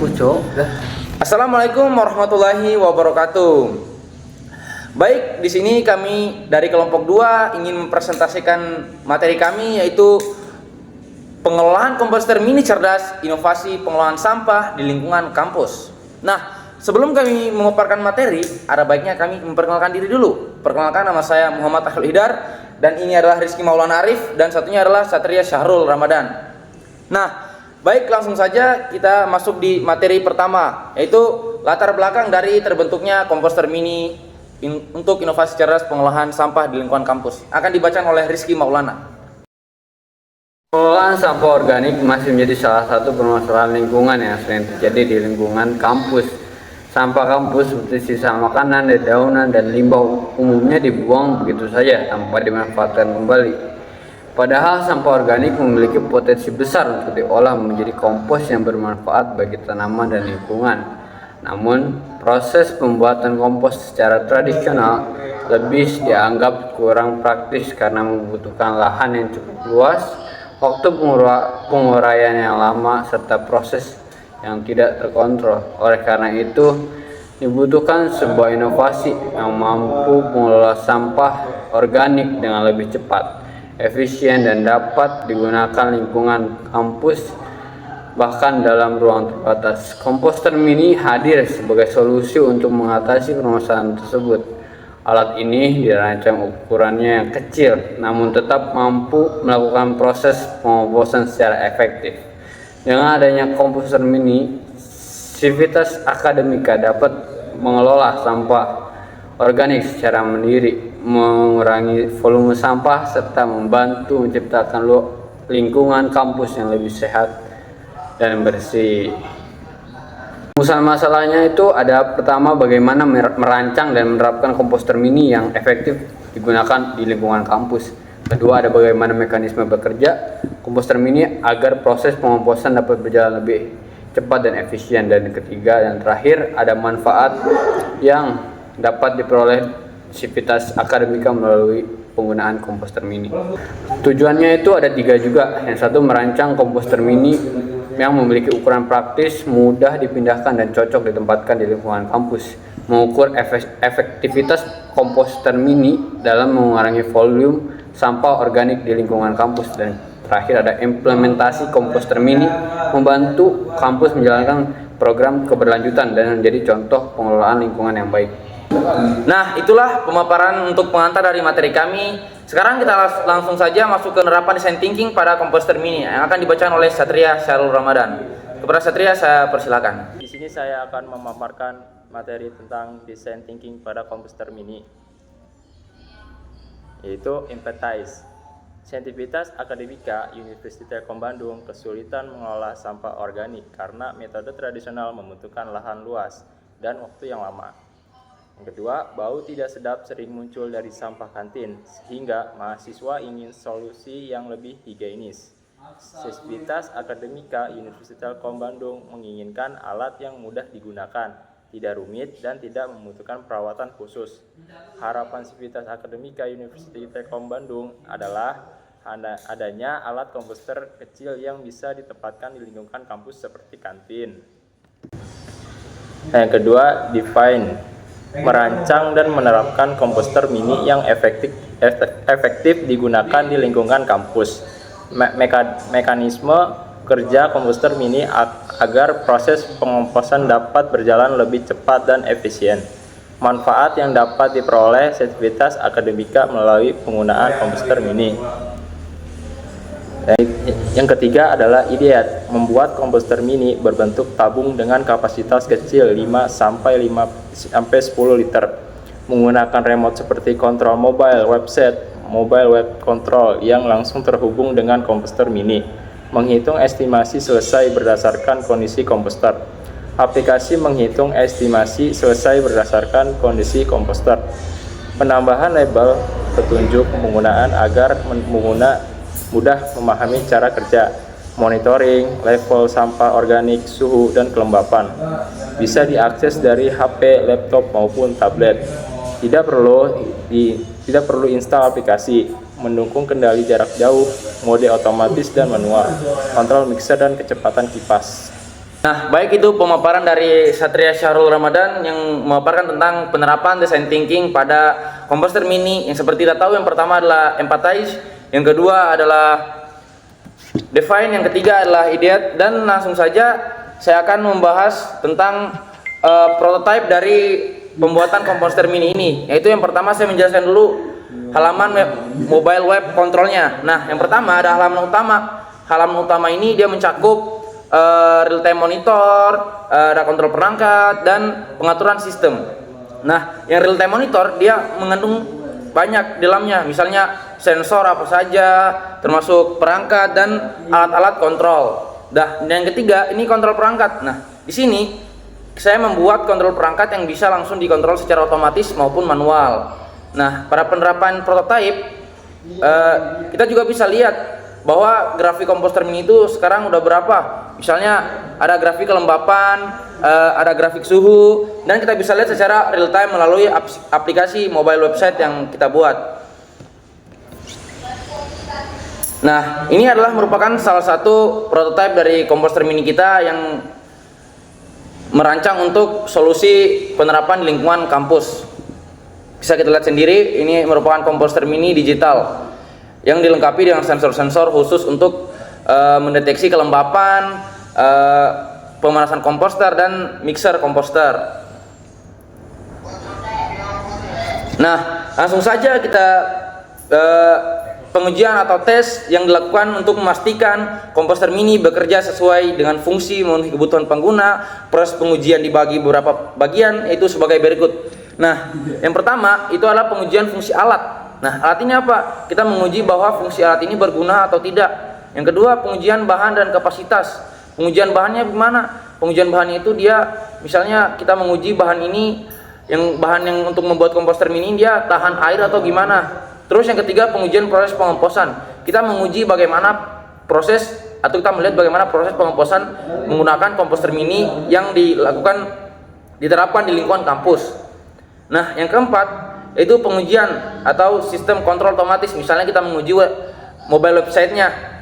kampus, Cok. Assalamualaikum warahmatullahi wabarakatuh. Baik, di sini kami dari kelompok 2 ingin mempresentasikan materi kami, yaitu pengelolaan komposter mini cerdas, inovasi pengelolaan sampah di lingkungan kampus. Nah, sebelum kami memaparkan materi, ada baiknya kami memperkenalkan diri dulu. Perkenalkan, nama saya Muhammad Ahlul Hidar, dan ini adalah Rizky Maulana Arif, dan satunya adalah Satria Syahrul Ramadan. Nah, baik, langsung saja kita masuk di materi pertama, yaitu latar belakang dari terbentuknya komposter mini untuk inovasi cerdas pengolahan sampah di lingkungan kampus. Akan dibacakan oleh Rizky Maulana. Pengelolaan sampah organik masih menjadi salah satu permasalahan lingkungan yang sering terjadi di lingkungan kampus. Sampah kampus seperti sisa makanan, dedaunan, dan limbah umumnya dibuang begitu saja tanpa dimanfaatkan kembali. Padahal sampah organik memiliki potensi besar untuk diolah menjadi kompos yang bermanfaat bagi tanaman dan lingkungan. Namun, proses pembuatan kompos secara tradisional lebih dianggap kurang praktis karena membutuhkan lahan yang cukup luas, waktu penguraian yang lama, serta proses yang tidak terkontrol. Oleh karena itu, dibutuhkan sebuah inovasi yang mampu mengelola sampah organik dengan lebih cepat, efisien, dan dapat digunakan lingkungan kampus bahkan dalam ruang terbatas. Komposter mini hadir sebagai solusi untuk mengatasi permasalahan tersebut. Alat ini dirancang ukurannya yang kecil namun tetap mampu melakukan proses pengomposan secara efektif. Dengan adanya komposter mini, Civitas Akademika dapat mengelola sampah organik secara mandiri, mengurangi volume sampah, serta membantu menciptakan lingkungan kampus yang lebih sehat dan bersih. Masalahnya itu ada, pertama, bagaimana merancang dan menerapkan komposter mini yang efektif digunakan di lingkungan kampus. Kedua, ada bagaimana mekanisme bekerja komposter mini agar proses pengomposan dapat berjalan lebih cepat dan efisien. Dan ketiga dan terakhir, ada manfaat yang dapat diperoleh Civitas Akademika melalui penggunaan komposter mini. Tujuannya itu ada 3 juga. Yang satu, merancang komposter mini yang memiliki ukuran praktis, mudah dipindahkan, dan cocok ditempatkan di lingkungan kampus. Mengukur efektivitas komposter mini dalam mengurangi volume sampah organik di lingkungan kampus. Dan terakhir, ada implementasi komposter mini membantu kampus menjalankan program keberlanjutan dan menjadi contoh pengelolaan lingkungan yang baik. Nah, itulah pemaparan untuk pengantar dari materi kami. Sekarang kita langsung saja masuk ke penerapan design thinking pada komposter mini yang akan dibacakan oleh Satria Syahrul Ramadan. Kepada Satria, saya persilakan. Di sini saya akan memaparkan materi tentang design thinking pada komposter mini, yaitu empathize. Civitas Akademika Universitas Telkom Bandung kesulitan mengelola sampah organik karena metode tradisional membutuhkan lahan luas dan waktu yang lama. Yang kedua, bau tidak sedap sering muncul dari sampah kantin, sehingga mahasiswa ingin solusi yang lebih higienis. Civitas Akademika Universitas Telkom Bandung menginginkan alat yang mudah digunakan, tidak rumit, dan tidak membutuhkan perawatan khusus. Harapan Civitas Akademika Universitas Telkom Bandung adalah adanya alat komposter kecil yang bisa ditempatkan di lingkungan kampus seperti kantin. Yang kedua, define. Merancang dan menerapkan komposter mini yang efektif digunakan di lingkungan kampus. Mekanisme kerja komposter mini agar proses pengomposan dapat berjalan lebih cepat dan efisien. Manfaat yang dapat diperoleh Civitas Akademika melalui penggunaan komposter mini. Yang ketiga adalah ideat, membuat komposter mini berbentuk tabung dengan kapasitas kecil 5-10 liter, menggunakan remote seperti kontrol mobile website, mobile web control yang langsung terhubung dengan komposter mini, menghitung estimasi selesai berdasarkan kondisi komposter. Aplikasi menghitung estimasi selesai berdasarkan kondisi komposter. Penambahan label petunjuk penggunaan agar pengguna mudah memahami cara kerja, monitoring level sampah organik, suhu, dan kelembapan. Bisa diakses dari HP, laptop, maupun tablet. Tidak perlu install aplikasi, mendukung kendali jarak jauh, mode otomatis dan manual, kontrol mixer, dan kecepatan kipas. Nah, baik itu pemaparan dari Satria Syahrul Ramadan yang memaparkan tentang penerapan design thinking pada komposter mini yang seperti kita tahu, yang pertama adalah empathize, yang kedua adalah define, yang ketiga adalah ideate. Dan langsung saja saya akan membahas tentang prototype dari pembuatan komposter mini ini, yaitu yang pertama saya menjelaskan dulu halaman mobile web controlnya. Nah, yang pertama ada halaman utama. Halaman utama ini dia mencakup real time monitor, ada kontrol perangkat dan pengaturan sistem. Nah, yang real time monitor dia mengandung banyak di dalamnya, misalnya sensor apa saja, termasuk perangkat dan alat-alat kontrol. Dan yang ketiga ini kontrol perangkat. Nah, di sini saya membuat kontrol perangkat yang bisa langsung dikontrol secara otomatis maupun manual. Nah, pada penerapan prototype kita juga bisa lihat bahwa grafik komposter mini itu sekarang udah berapa. Misalnya ada grafik kelembapan, ada grafik suhu, dan kita bisa lihat secara real time melalui aplikasi mobile website yang kita buat. Nah, ini adalah merupakan salah satu prototype dari komposter mini kita yang merancang untuk solusi penerapan di lingkungan kampus. Bisa kita lihat sendiri, ini merupakan komposter mini digital yang dilengkapi dengan sensor-sensor khusus untuk mendeteksi kelembapan, pemanasan komposter dan mixer komposter. Nah, langsung saja kita pengujian atau tes yang dilakukan untuk memastikan komposter mini bekerja sesuai dengan fungsi memenuhi kebutuhan pengguna. Proses pengujian dibagi beberapa bagian, yaitu sebagai berikut. Nah, yang pertama itu adalah pengujian fungsi alat. Nah, alat ini apa? Kita menguji bahwa fungsi alat ini berguna atau tidak. Yang kedua, pengujian bahan dan kapasitas. Pengujian bahannya gimana? Pengujian bahannya itu dia, misalnya kita menguji bahan ini, bahan yang untuk membuat komposter mini dia tahan air atau gimana. Terus yang ketiga, pengujian proses pengemposan. Kita menguji bagaimana proses, atau kita melihat bagaimana proses pengemposan menggunakan komposter mini yang diterapkan di lingkungan kampus. Nah, yang keempat itu pengujian atau sistem kontrol otomatis. Misalnya kita menguji mobile websitenya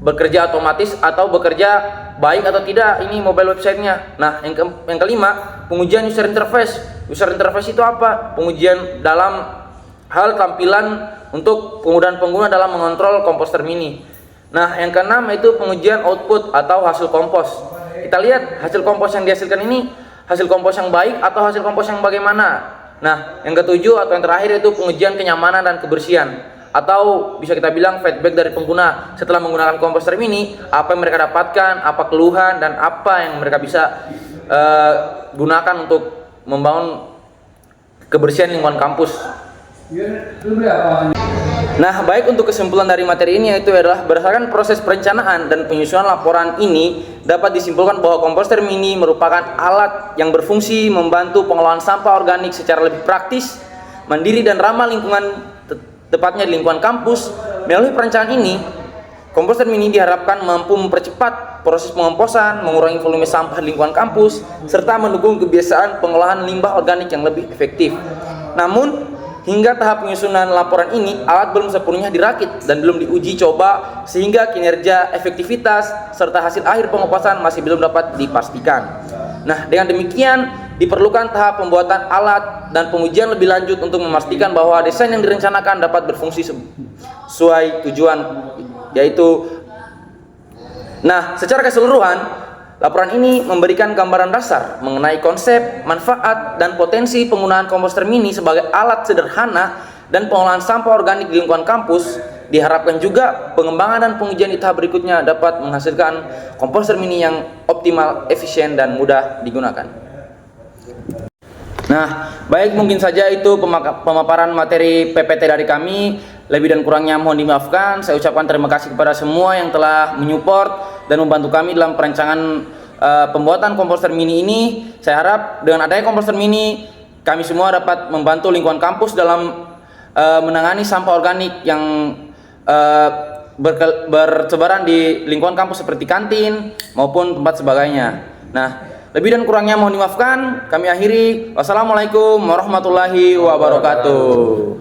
bekerja otomatis atau bekerja baik atau tidak ini mobile websitenya. Nah, yang kelima, pengujian user interface. User interface itu apa? Pengujian dalam hal tampilan untuk penggunaan pengguna dalam mengontrol komposter mini. Nah, yang keenam itu pengujian output atau hasil kompos. Kita lihat hasil kompos yang dihasilkan ini hasil kompos yang baik atau hasil kompos yang bagaimana. Nah, yang ketujuh atau yang terakhir itu pengujian kenyamanan dan kebersihan, atau bisa kita bilang feedback dari pengguna setelah menggunakan komposter mini, apa yang mereka dapatkan, apa keluhan dan apa yang mereka bisa gunakan untuk membangun kebersihan lingkungan kampus. Nah, baik, untuk kesimpulan dari materi ini yaitu adalah berdasarkan proses perencanaan dan penyusunan laporan ini dapat disimpulkan bahwa komposter mini merupakan alat yang berfungsi membantu pengelolaan sampah organik secara lebih praktis, mandiri dan ramah lingkungan, tepatnya di lingkungan kampus. Melalui perencanaan ini, komposter mini diharapkan mampu mempercepat proses pengemposan, mengurangi volume sampah di lingkungan kampus, serta mendukung kebiasaan pengolahan limbah organik yang lebih efektif. Namun, hingga tahap penyusunan laporan ini, alat belum sepenuhnya dirakit dan belum diuji coba, sehingga kinerja, efektivitas, serta hasil akhir pengemposan masih belum dapat dipastikan. Nah, dengan demikian, diperlukan tahap pembuatan alat dan pengujian lebih lanjut untuk memastikan bahwa desain yang direncanakan dapat berfungsi sesuai tujuan, yaitu. Nah, secara keseluruhan, laporan ini memberikan gambaran dasar mengenai konsep, manfaat, dan potensi penggunaan komposter mini sebagai alat sederhana dan pengolahan sampah organik di lingkungan kampus. Diharapkan juga pengembangan dan pengujian di tahap berikutnya dapat menghasilkan komposter mini yang optimal, efisien, dan mudah digunakan. Nah, baik, mungkin saja itu pemaparan materi PPT dari kami. Lebih dan kurangnya mohon dimaafkan. Saya ucapkan terima kasih kepada semua yang telah menyupport dan membantu kami dalam perancangan pembuatan komposter mini ini. Saya harap dengan adanya komposter mini, kami semua dapat membantu lingkungan kampus dalam menangani sampah organik yang bertebaran di lingkungan kampus seperti kantin maupun tempat sebagainya. Nah, lebih dan kurangnya mohon dimaafkan. Kami akhiri. Wassalamualaikum warahmatullahi wabarakatuh.